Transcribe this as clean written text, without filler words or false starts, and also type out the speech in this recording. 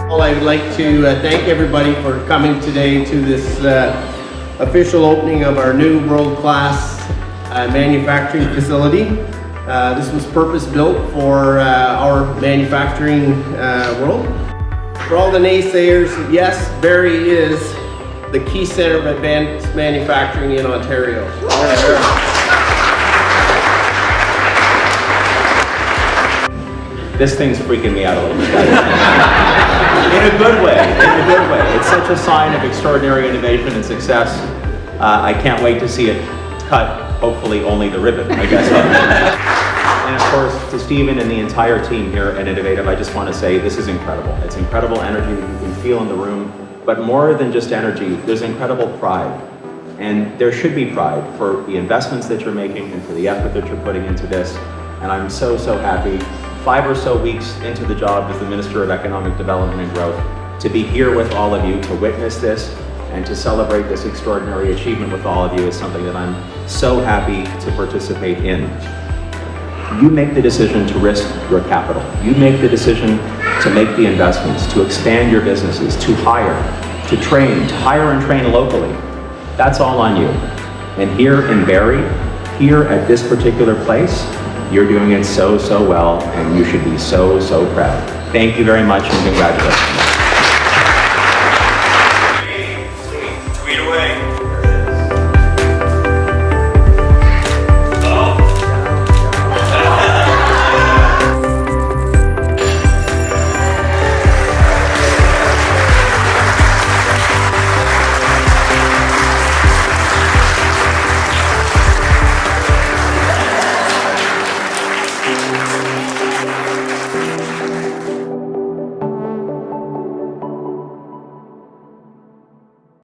Well, I would like to thank everybody for coming today to this official opening of our new world-class manufacturing facility. This was purpose-built for our manufacturing world. For all the naysayers, yes, Barrie is the key center of advanced manufacturing in Ontario. This thing's freaking me out a little bit. In a good way, in a good way. It's such a sign of extraordinary innovation and success. I can't wait to see it cut, hopefully only the ribbon, I guess. And of course, to Steven and the entire team here at Innovative, I just want to say this is incredible. It's incredible energy you can feel in the room, but more than just energy, there's incredible pride. And there should be pride for the investments that you're making and for the effort that you're putting into this. And I'm so happy, 5 or so weeks into the job as the Minister of Economic Development and Growth, to be here with all of you, to witness this, and to celebrate this extraordinary achievement with all of you is something that I'm so happy to participate in. You make the decision to risk your capital. You make the decision to make the investments, to expand your businesses, to hire, to train, to hire and train locally. That's all on you. And here in Barrie, here at this particular place, you're doing it so well, and you should be so proud. Thank you very much, and congratulations.